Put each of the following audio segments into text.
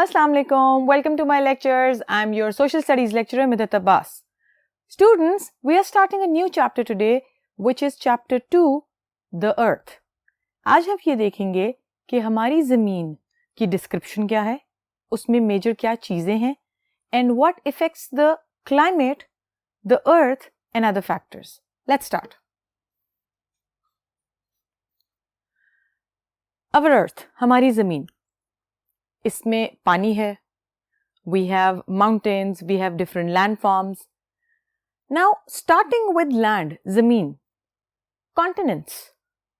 Assalamu alaikum. Welcome to my lectures. I'm your social studies lecturer Midhat Abbas. Students, we are starting a new chapter today, which is chapter 2, the earth. आज हम ये देखेंगे कि हमारी ज़मीन की description क्या है, उसमें मेजर क्या चीज़ें हैं, and what affects the climate, the earth and other factors. Let's start. Our earth, हमारी ज़मीन. इसमें पानी है. We have mountains, we have different landforms. Now, starting with land, ज़मीन. Continents,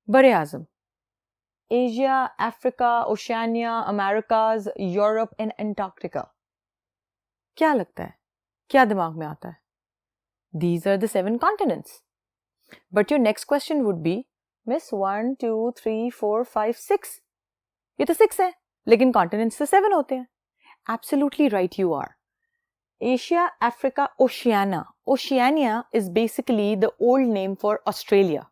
बड़े आज़म. Asia, Africa, Oceania, Americas, Europe and Antarctica. क्या लगता है? क्या दिमाग में आता है? These are the 7 continents. But your next question would be, Miss 1, 2, 3, 4, 5, 6. ये तो 6 है, लेकिन continents तो 7 होते हैं. Absolutely right you are. Asia, Africa, Oceania. Oceania is basically the old name for Australia.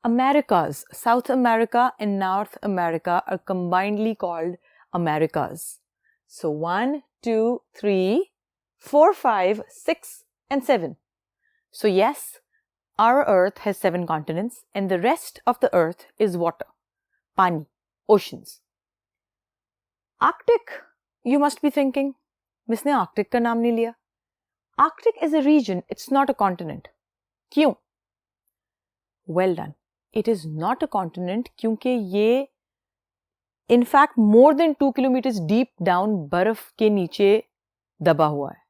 Americas, South America and North America are combinedly called Americas. So 1, 2, 3, 4, 5, 6 and 7. So yes, our earth has 7 continents and the rest of the earth is water, pani, oceans. Arctic, you must be thinking, Miss ने Arctic का नाम नहीं लिया. Arctic is a region, it's not a continent. क्यों? Well done. It is not a continent क्योंकि ये in fact more than 2 kilometers deep down बर्फ के नीचे दबा हुआ है.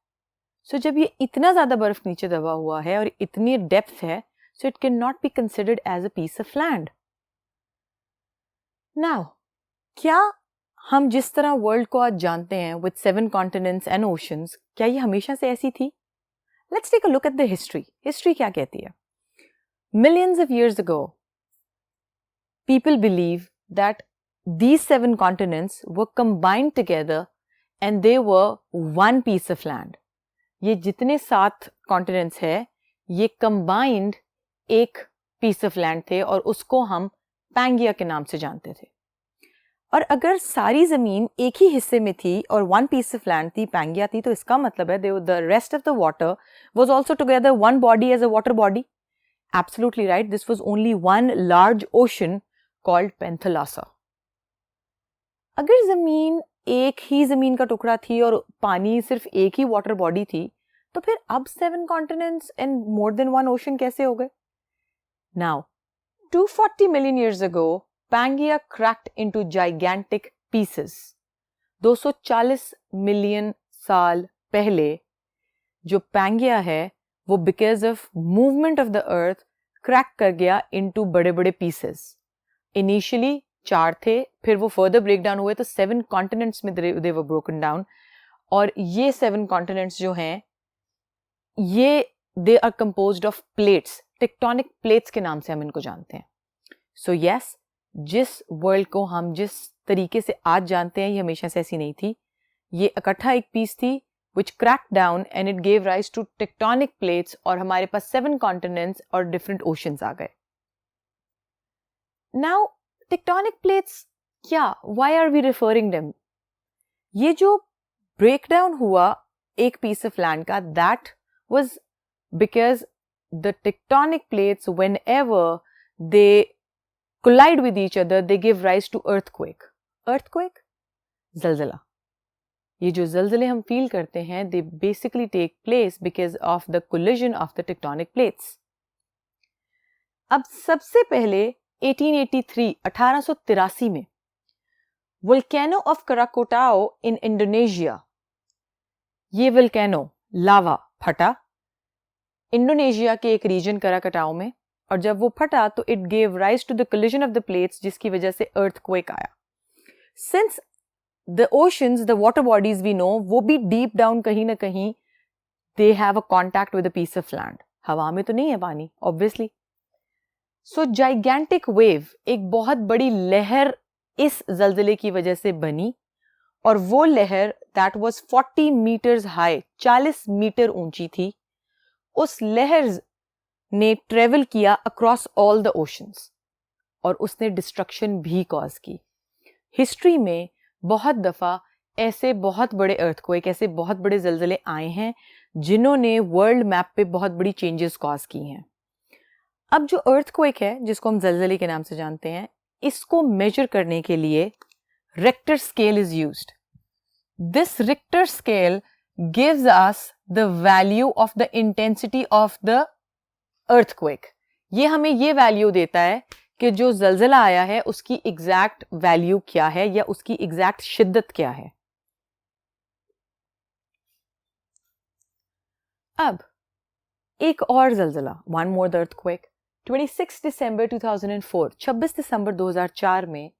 So जब ये इतना ज़्यादा बर्फ नीचे दबा हुआ है और इतनी डेप्थ है, so it cannot be considered as a piece of land. Now, क्या हम जिस तरह वर्ल्ड को आज जानते हैं with 7 continents and oceans, क्या ये हमेशा से ऐसी थी? Let's take a look at the history. History क्या कहती है? Millions of years ago, people believe that these 7 continents were combined together and they were one piece of land. ये जितने 7 continents है, ये combined एक piece of land थे और उसको हम पैंगिया के नाम से जानते थे. और अगर सारी ज़मीन एक ही हिस्से में थी और one piece of land थी, पैंगिया थी, तो इसका मतलब है the rest of the water was also together one body as a water body. Absolutely right. This was only one large ocean called Panthalassa. अगर ज़मीन एक ही ज़मीन का टुकड़ा थी और पानी सिर्फ एक ही वाटर बॉडी थी, तो फिर अब 7 continents and more than one ocean कैसे हो गए? Now, 240 million years ago, Pangaea cracked into gigantic pieces. 240 million साल पहले जो Pangaea है, वो because of movement of the earth crack कर गया into बड़े-बड़े pieces. Initially 4 थे, फिर वो further breakdown हुए तो 7 continents में they were broken down. और ये 7 continents जो हैं, ये they are composed of plates, tectonic plates के नाम से हम इनको जानते हैं. So yes, जिस वर्ल्ड को हम जिस तरीके से आज जानते हैं, ये हमेशा से ऐसी नहीं थी. ये इकट्ठा एक पीस थी which cracked down and it gave rise to tectonic plates और हमारे पास 7 continents और different oceans आ गए. Now, tectonic plates क्या? Why are we referring them? ये जो breakdown हुआ एक piece of land का, that was because the tectonic plates, whenever they collide with each other, they give rise to earthquake. Earthquake? ज़लज़ला. ये जो ज़लज़ले हम feel करते हैं, they basically take place because of the collision of the tectonic plates. अब सबसे पहले 1883 में volcano of Krakatau in Indonesia, ये volcano लावा फटा इंडोनेशिया के एक रीजन कराकटाओ में, और जब वो फटा तो it gave rise to the collision of the plates, जिसकी वजह से earthquake आया. Since the oceans, the water bodies we know, वो भी deep down कहीं ना कहीं they have a contact with a piece of land. हवा में तो नहीं है पानी, obviously. So gigantic wave, एक बहुत बड़ी लहर इस ज़लज़ले की वजह से बनी, और वो लहर that was 40 meters high, 40 metre ऊंची थी. उस लहर ने ट्रेवल किया अक्रॉस ऑल द ओशंस और उसने डिस्ट्रक्शन भी कॉज की. हिस्ट्री में बहुत दफ़ा ऐसे बहुत बड़े अर्थक्वेक, ऐसे बहुत बड़े जलजले आए हैं जिन्होंने वर्ल्ड मैप पे बहुत बड़ी चेंजेस कॉज की हैं। अब जो अर्थक्वेक है, जिसको हम जलजले के नाम से जानते हैं, इसको मेजर करने के लिए Richter scale is used. This Richter scale gives us the value of the intensity of the earthquake. ये हमें ये वैल्यू देता है कि जो जलजला आया है उसकी एग्जैक्ट वैल्यू क्या है या उसकी एग्जैक्ट शिद्दत क्या है। अब एक और जलजला, वन मोर द अर्थक्वेक, 26 दिसंबर 2004, 26 दिसंबर 2004 में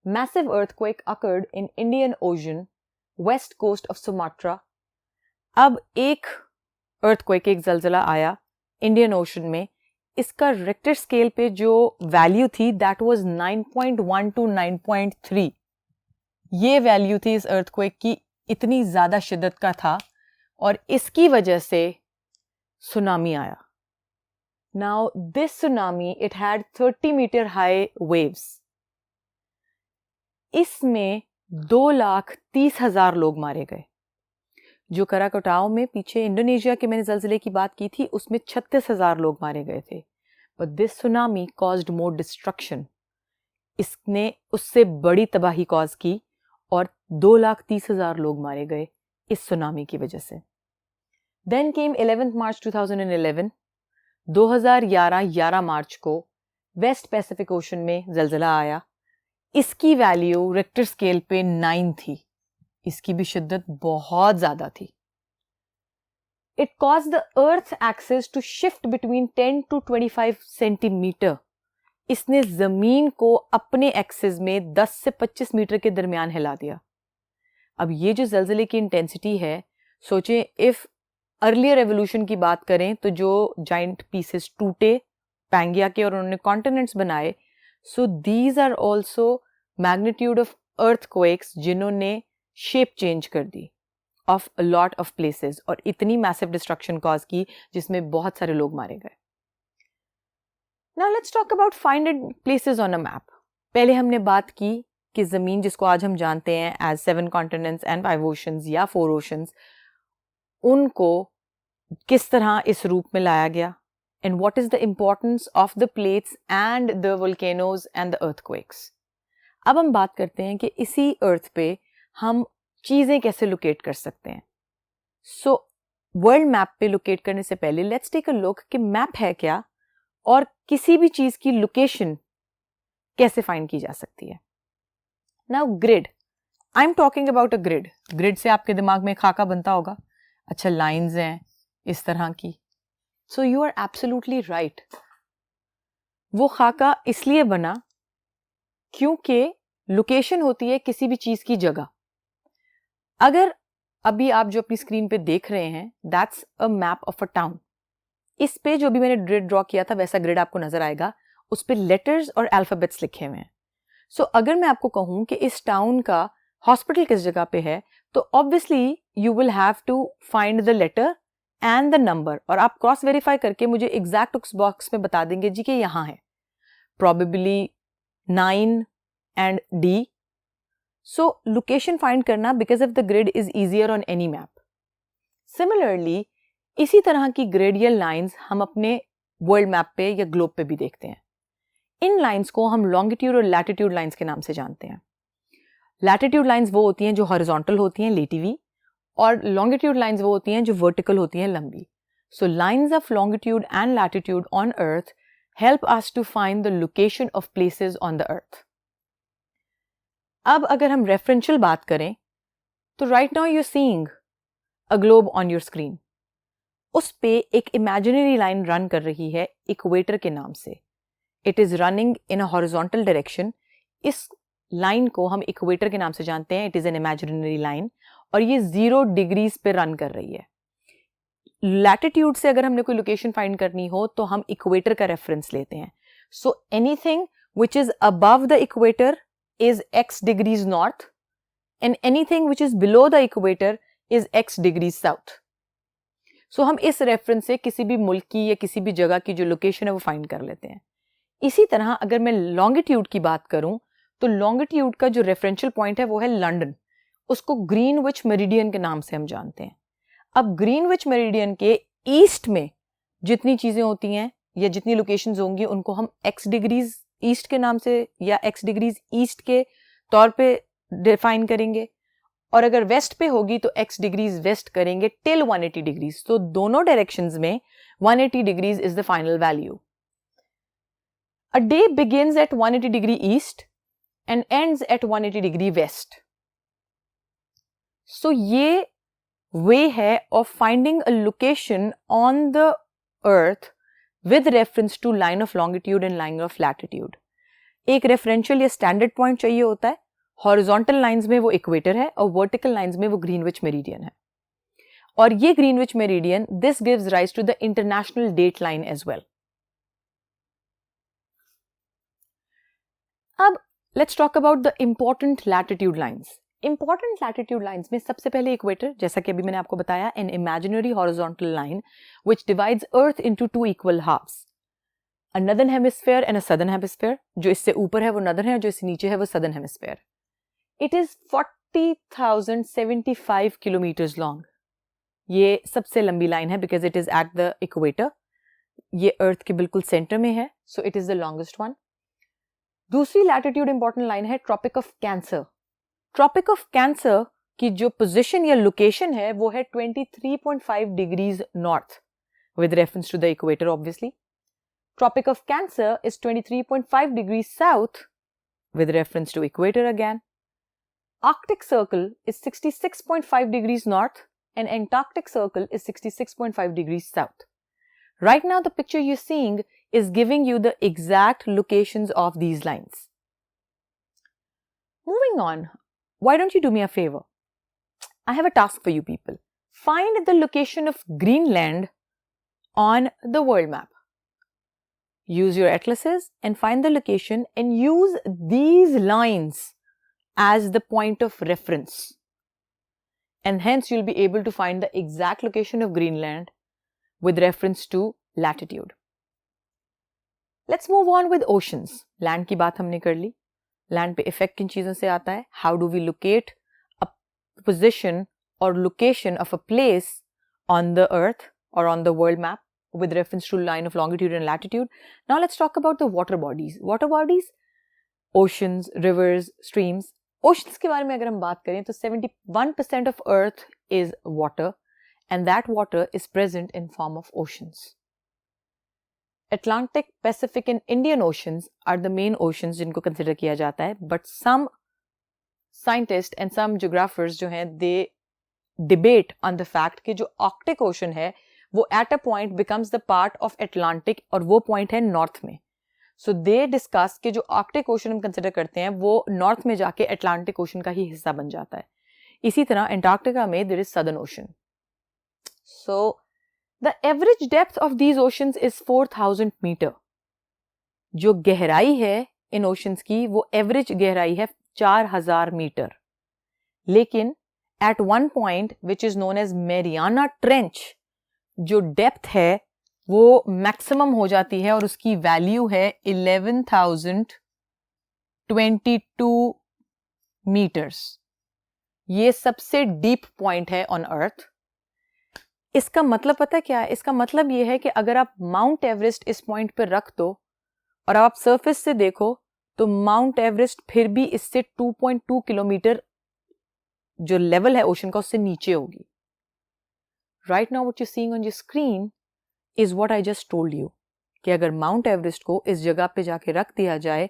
massive earthquake occurred in Indian ocean, west coast of Sumatra. अब एक अर्थक्वेक, एक जलजला आया इंडियन ओशन में, इसका रिक्टर स्केल पे जो वैल्यू थी दैट वाज 9.1 to 9.3। ये वैल्यू थी इस अर्थक्वेक की, इतनी ज्यादा शिद्दत का था और इसकी वजह से सुनामी आया। Now this tsunami, it had 30 metre high waves. इसमें 2,30,000 लोग मारे गए। जो कराकोटाओ में पीछे इंडोनेशिया के मैंने जलजिले की बात की थी, उसमें 36,000 लोग मारे गए थे। But this tsunami caused more destruction. इसने उससे बड़ी तबाही कॉज की और 2,30,000 लोग मारे गए इस सुनामी की वजह से। देन केम 11 मार्च 2011। 11 मार्च को वेस्ट पैसिफिक ओशन में जलजिला आया। इसकी वैल्यू रिक्टर स्केल पे 9 थी। इसकी भी शिद्दत बहुत ज्यादा थी। It caused the earth axis to shift between 10 to 25 centimetre. इसने जमीन को अपने एक्सिस में 10 से 25 मीटर के दरमियान हिला दिया। अब ये जो जलजिले की इंटेंसिटी है, सोचें इफ अर्लियर एवोल्यूशन की बात करें तो जो जाइंट पीसेस टूटे पैंगिया के और उन्होंने कॉन्टिनेंट्स बनाए, so these are also magnitude of earthquakes जिन्होंने शेप चेंज कर दी of a lot of places और इतनी मैसिव डिस्ट्रक्शन कॉज की जिसमें बहुत सारे लोग मारे गए। Now let's talk about फाइंडेड places on a map. पहले हमने बात की कि जमीन जिसको आज हम जानते हैं एज 7 कॉन्टिनेंट्स एंड 5 ओशंस या 4 ओशंस, उनको किस तरह इस रूप में लाया गया and what is the importance of the plates and the volcanoes and the earthquakes. अब हम बात करते हैं कि इसी अर्थ पे हम चीजें कैसे लोकेट कर सकते हैं। सो वर्ल्ड मैप पे लोकेट करने से पहले लेट्स टेक अ लुक कि मैप है क्या और किसी भी चीज की लोकेशन कैसे फाइंड की जा सकती है। Now grid, I am talking about a grid. Grid से आपके दिमाग में खाका बनता होगा, अच्छा लाइंस हैं इस तरह की। So you are absolutely right. वो खाका इसलिए बना क्योंकि लोकेशन होती है किसी भी चीज की जगह। अगर अभी आप जो अपनी स्क्रीन पे देख रहे हैं that's a map of a town. इस पे जो भी मैंने ग्रिड ड्रॉ किया था वैसा ग्रिड आपको नजर आएगा, उस पे लेटर्स और अल्फाबेट्स लिखे हुए हैं। सो अगर मैं आपको कहूं कि इस टाउन का हॉस्पिटल किस जगह पे है, तो obviously you will have to find the letter and the number, और आप क्रॉस वेरीफाई करके मुझे एग्जैक्ट उस बॉक्स में बता देंगे जी कि यहाँ है, probably 9 and D. So location find करना because of the grid is easier on any map. Similarly, इसी तरह की ग्रिड या लाइंस हम अपने वर्ल्ड मैप पे या ग्लोब पे भी देखते हैं। इन लाइंस को हम लॉन्गिट्यूड और लैटिट्यूड लाइंस के नाम से जानते हैं। लैटिट्यूड लाइंस वो होती हैं जो हॉरिजॉन्टल होती हैं, लेटी हुई, और लॉन्गिट्यूड लाइंस वो होती हैं जो वर्टिकल होती हैं, लंबी। So lines of longitude and latitude on earth help us to find the location of places on the earth. अब अगर हम रेफरेंशियल बात करें तो right now you seeing a globe on your screen. उस पे एक इमेजिनरी लाइन रन कर रही है इक्वेटर के नाम से। It is running in a horizontal direction. इस लाइन को हम इक्वेटर के नाम से जानते हैं। It is an imaginary line और ये 0 डिग्रीज पे रन कर रही है। लैटिट्यूड से अगर हमने कोई लोकेशन फाइंड करनी हो तो हम इक्वेटर का रेफरेंस लेते हैं। So anything which is above the equator is x degrees north and anything which is below the equator is x degrees south. So हम इस रेफरेंस से किसी भी मुल्क की या किसी भी जगह की जो लोकेशन है वो फाइंड कर लेते हैं। इसी तरह अगर मैं लॉन्गिट्यूड की बात करूं तो लॉन्गिट्यूड का जो रेफरेंशियल पॉइंट है वो है लंदन, उसको ग्रीनविच मेरिडियन के नाम से हम जानते हैं। अब ग्रीनविच मेरिडियन के ईस्ट में जितनी चीजें होती हैं या जितनी लोकेशंस होंगी उनको हम एक्स डिग्रीज ईस्ट के नाम से या एक्स डिग्रीज ईस्ट के तौर पे डिफाइन करेंगे, और अगर वेस्ट पे होगी तो एक्स डिग्रीज वेस्ट करेंगे टिल 180 डिग्रीज। तो दोनों डायरेक्शंस में 180 degrees is the final value. A day begins at 180 degree east and ends at 180 degree west. So ये वे है of finding a location on the earth with reference to line of longitude and line of latitude। एक referential या standard point चाहिए होता है। Horizontal lines में वो equator है और वर्टिकल लाइंस में वो ग्रीनविच मेरिडियन है, और ये Greenwich meridian this gives rise to the international date line as well. अब let's talk about the important latitude lines. Important latitude lines में सबसे पहले इक्वेटर, जैसा कि अभी मैंने आपको बताया, an imaginary horizontal line which divides earth into two equal halves, a northern hemisphere and a southern hemisphere. जो इससे ऊपर है वो नॉर्दर्न है और जो इससे नीचे है वो southern hemisphere. It is 40,075 kilometres long. ये सबसे लंबी लाइन है because it is at the equator. ये अर्थ के बिल्कुल सेंटर में है, so it is the longest one. दूसरी लैटिट्यूड इंपॉर्टेंट लाइन है Tropic of Cancer. Tropic of Cancer की जो पोजीशन या लोकेशन है वो है 23.5 degrees north with reference to the equator obviously. Tropic of Cancer is 23.5 degrees south with reference to equator again. Arctic Circle is 66.5 degrees north and Antarctic Circle is 66.5 degrees south. Right now the picture you're seeing is giving you the exact locations of these lines. Moving on, why don't you do me a favor? I have a task for you people. Find the location of Greenland on the world map. Use your atlases and find the location and use these lines as the point of reference. And hence you'll be able to find the exact location of Greenland with reference to latitude. Let's move on with oceans. Land की बात हमने कर ली. Land पे effect किन चीज़ों से आता है? How do we locate a position or location of a place on the earth or on the world map with reference to line of longitude and latitude? Now let's talk about the water bodies. Water bodies, oceans, rivers, streams. Oceans के बारे में अगर हम बात करें तो 71% of earth is water and that water is present in form of oceans. Atlantic, Pacific and Indian Oceans are the main oceans जिनको consider किया जाता है, but some scientists and some geographers जो हैं they debate on the fact कि जो Arctic Ocean है वो at a point becomes the part of Atlantic और वो point है north में. So they discuss कि जो Arctic Ocean हम consider करते हैं वो north में जाके Atlantic Ocean का ही हिस्सा बन जाता है. इसी तरह Antarctica में there is Southern Ocean. So the average depth of these oceans is 4,000 meter. जो गहराई है इन oceans की वो average गहराई है 4,000 मीटर. लेकिन at one point which is known as Mariana Trench जो depth है वो maximum हो जाती है और उसकी value है 11,022 meters. ये सबसे deep point है on earth. इसका मतलब पता है क्या है? इसका मतलब ये है कि अगर आप माउंट एवरेस्ट इस पॉइंट पर रख दो और आप सरफेस से देखो तो माउंट एवरेस्ट फिर भी इससे 2.2 किलोमीटर जो लेवल है ओशन का उससे नीचे होगी. Right now what you seeing on your screen is what I just told you कि अगर माउंट एवरेस्ट को इस जगह पे जाके रख दिया जाए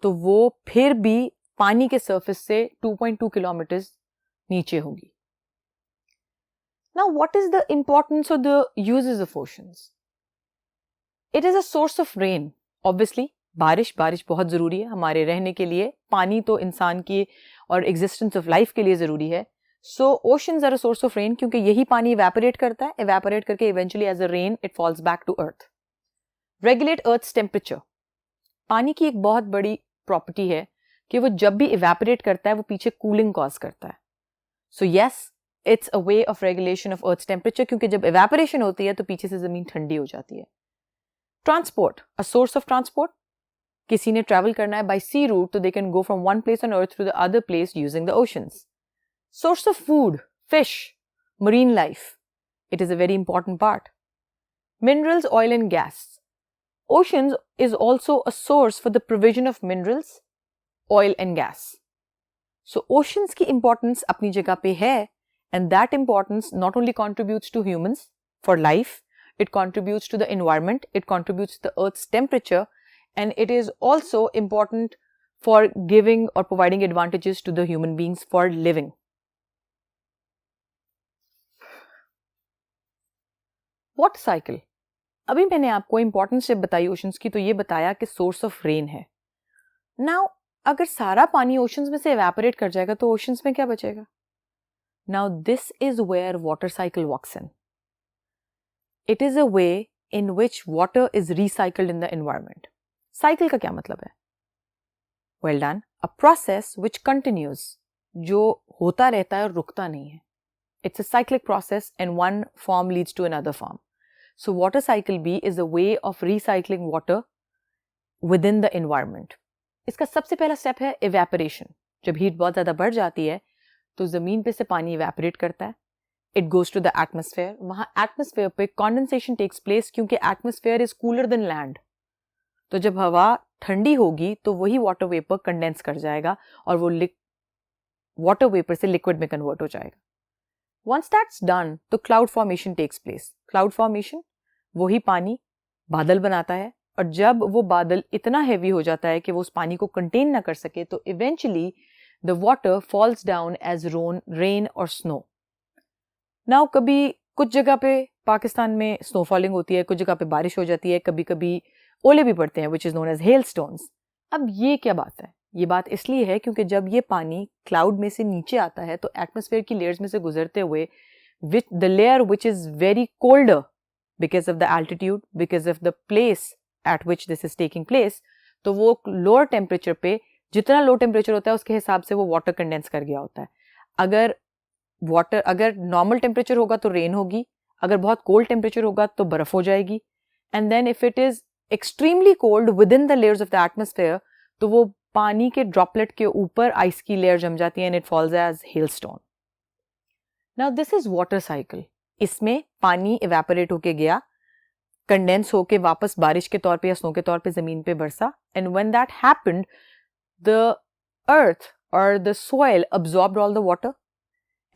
तो वो फिर भी पानी के सरफेस से 2.2 किलोमीटर नीचे होगी. Now, what is the importance of the uses of oceans? It is a source of rain. Obviously, बारिश बहुत ज़रूरी है हमारे रहने के लिए. पानी तो इंसान की और existence of life के लिए ज़रूरी है. So, oceans are a source of rain क्योंकि यही पानी evaporate करता है. Evaporate करके eventually as a rain, it falls back to earth. Regulate earth's temperature. पानी की एक बहुत बड़ी property है कि वो जब भी evaporate करता है वो पीछे cooling cause करता है. So, yes, it's a way of regulation of earth's temperature क्योंकि जब evaporation होती है तो पीछे से जमीन ठंडी हो जाती है. Transport, a source of transport. किसी ने travel करना है by sea route तो they can go from one place on earth to the other place using the oceans. Source of food, fish, marine life. It is a very important part. Minerals, oil and gas. Oceans is also a source for the provision of minerals, oil and gas. So oceans की importance अपनी जगह पे है, and that importance not only contributes to humans for life, it contributes to the environment, it contributes to the earth's temperature, and it is also important for giving or providing advantages to the human beings for living. Water cycle. अभी मैंने आपको importance जब बताई oceans की तो ये बताया कि सोर्स ऑफ रेन है. नाउ अगर सारा पानी ओशंस में से एवेपोरेट कर जाएगा तो ओशंस में क्या बचेगा? Now this is where water cycle works in. It is a way in which water is recycled in the environment. Cycle का क्या मतलब है? Well done. A process which continues, जो होता रहता है और रुकता नहीं है. It's a cyclic process and one form leads to another form. So water cycle B is a way of recycling water within the environment. इसका सबसे पहला स्टेप है evaporation. जब हीट बहुत ज़्यादा बढ़ जाती है तो ज़मीन पे से पानी evaporate करता है. It goes to the atmosphere. वहाँ atmosphere पे condensation takes place क्योंकि atmosphere is cooler than land. तो जब हवा ठंडी होगी तो वही water vapor condense कर जाएगा और वो water vapor से liquid में convert हो जाएगा. Once that's done, तो cloud formation takes place. Cloud formation वही पानी बादल बनाता है और जब वो बादल इतना हैवी हो जाता है कि वो उस पानी को कंटेन ना कर सके तो eventually the water falls down as rain और स्नो. नाउ कभी कुछ जगह पे पाकिस्तान में स्नो फॉलिंग होती है, कुछ जगह पे बारिश हो जाती है, कभी कभी ओले भी पड़ते हैं which is known as hailstones. अब ये क्या बात है? ये बात इसलिए है क्योंकि जब ये पानी क्लाउड में से नीचे आता है तो एटमॉस्फेयर की लेयर्स में से गुजरते हुए the layer which is very colder because of the altitude, because of the place at which this is taking place, तो वो lower temperature पे जितना low temperature होता है उसके हिसाब से वो water condense कर गया होता है. अगर normal temperature होगा तो rain होगी, अगर बहुत cold temperature होगा तो बर्फ हो जाएगी, and then if it is extremely cold within the layers of the atmosphere तो वो पानी के droplet के ऊपर ice की layer जम जाती है and it falls as hailstone. Now this is water cycle. इसमें पानी इवेपोरेट होके गया, कंडेंस होके वापस बारिश के तौर पे या स्नो के तौर पे जमीन पे बरसा, and when that happened the earth और the soil absorbed all the water,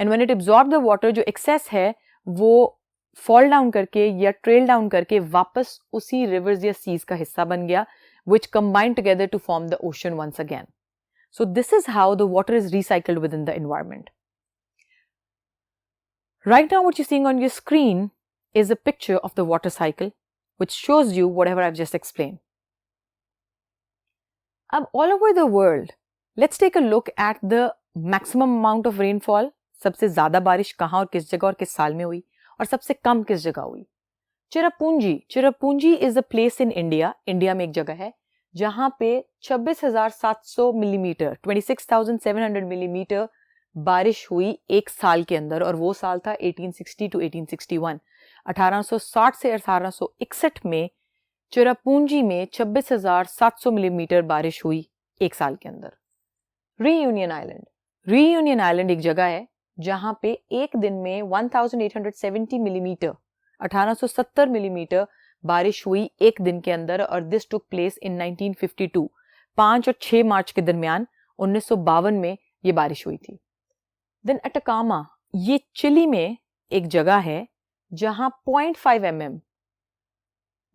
and when it absorb the water जो एक्सेस है वो फॉल डाउन करके या ट्रेल डाउन करके वापस उसी रिवर्स या सीज का हिस्सा बन गया which combine together to form the ocean once again. So this is how the water is recycled within the environment. Right now what you're seeing on your screen is a picture of the water cycle which shows you whatever I've just explained. All over the world, let's take a look at the maximum amount of rainfall. सबसे ज़्यादा बारिश कहाँ और किस जगह और किस साल में हुई और सबसे कम किस जगह हुई. Cherrapunji is a place in India. India में एक जगह है जहाँ पे 26,700 मिलीमीटर 26,700 मिलीमीटर बारिश हुई एक साल के अंदर और वो साल था 1860 to 1861. 1860 से 1861 में चिरापूंजी में 26,700 मिलीमीटर बारिश हुई एक साल के अंदर. रीयूनियन आइलैंड एक जगह है जहाँ पे एक दिन में 1870 मिलीमीटर 1870 मिलीमीटर बारिश हुई एक दिन के अंदर और दिस टुक प्लेस इन 1952. 5 और 6 मार्च के दरमियान 1952 में ये बारिश हुई थी. देन अटकामा, ये चिली में एक जगह है जहां 0.5 mm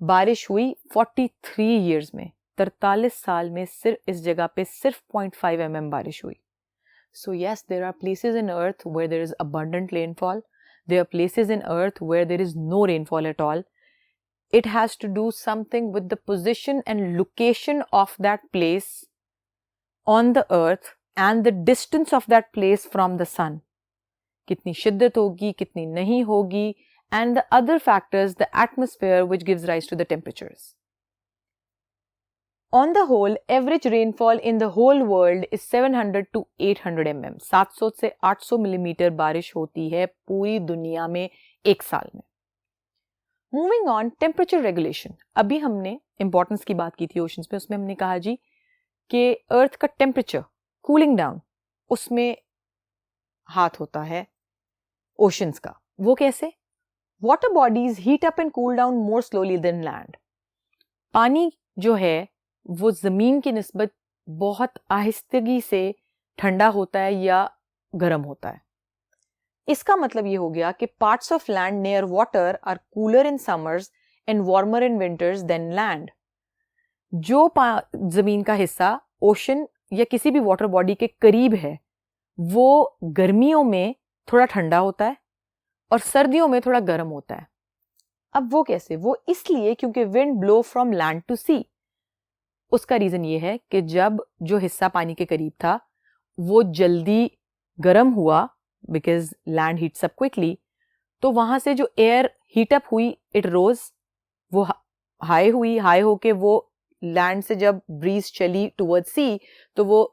बारिश हुई 43 ईयर्स में. 43 साल में सिर्फ इस जगह पे सिर्फ 0.5 mm बारिश हुई. So yes, there are places in earth where there is abundant rainfall. There are places in earth where there is no rainfall at all. It has to do something with the position and location of that place on the earth and the distance of that place from the sun. कितनी शिद्दत होगी, कितनी नहीं होगी, and the other factors, the atmosphere which gives rise to the temperatures. On the whole, average rainfall in the whole world is 700 to 800 mm. 700 से 800 millimetre बारिश होती है पूरी दुनिया में एक साल में. Moving on, temperature regulation. अभी हमने importance की बात की थी ओशंस में, उसमें हमने कहा जी कि अर्थ का टेम्परेचर कूलिंग डाउन, उसमें हाथ होता है ओशंस का। वो कैसे? Water bodies heat up and cool down more slowly than land. पानी जो है वो जमीन की निस्बत बहुत आहिस्तगी से ठंडा होता है या गर्म होता है। इसका मतलब ये हो गया कि parts of land near water are cooler in summers and warmer in winters than land. जो जमीन का हिस्सा ओशन या किसी भी वाटर बॉडी के करीब है वो गर्मियों में थोड़ा ठंडा होता है और सर्दियों में थोड़ा गर्म होता है। अब वो कैसे? वो इसलिए क्योंकि wind blow from land to sea. उसका रीजन ये है कि जब जो हिस्सा पानी के करीब था वो जल्दी गर्म हुआ because land heats up quickly, तो वहां से जो एयर हीट अप हुई इट रोज, वो हाई हुई, हाई होके वो लैंड से जब ब्रीज चली टुवर्ड सी तो वो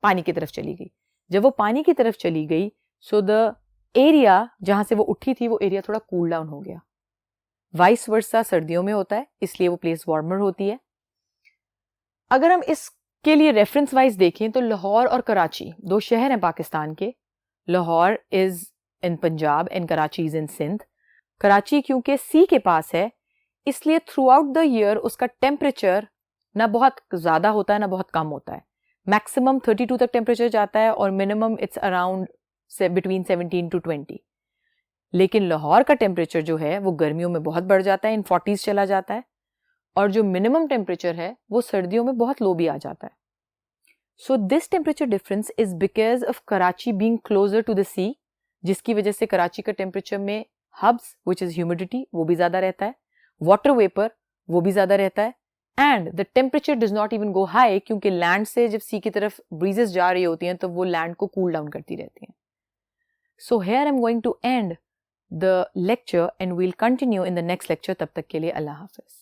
पानी की तरफ चली गई। जब वो पानी की तरफ चली गई सो द एरिया जहां से वो उठी थी वो एरिया थोड़ा कूल डाउन हो गया। वाइस वर्सा सर्दियों में होता है, इसलिए वो प्लेस वार्मर होती है। अगर हम इसके लिए रेफरेंस वाइज देखें तो लाहौर और कराची दो शहर हैं पाकिस्तान के। Lahore is in Punjab and Karachi is in Sindh. Karachi क्योंकि सी के पास है इसलिए थ्रू आउट द ईयर उसका टेम्परेचर ना बहुत ज़्यादा होता है ना बहुत कम होता है। मैक्सिमम 32 तक टेम्परेचर जाता है और minimum it's around between 17 to 20। लेकिन लाहौर का टेम्परेचर जो है वो गर्मियों में बहुत बढ़ जाता है, इन 40s चला जाता है, और जो मिनिमम टेम्परेचर है वो सर्दियों में बहुत लो भी आ जाता है। So this temperature difference is because of Karachi being closer to the sea, जिसकी वजह से कराची का टेम्परेचर में हब्स विच इज ह्यूमिडिटी वो भी ज़्यादा रहता है, वाटर वेपर वो भी ज़्यादा रहता है, and the temperature does not even go high क्योंकि लैंड से जब सी की तरफ ब्रीजेस जा रही होती हैं तो वो लैंड को कूल डाउन करती रहती हैं। So here I am going to end the lecture and we'll continue in the next lecture. तब तक के लिए अल्लाह हाफिज।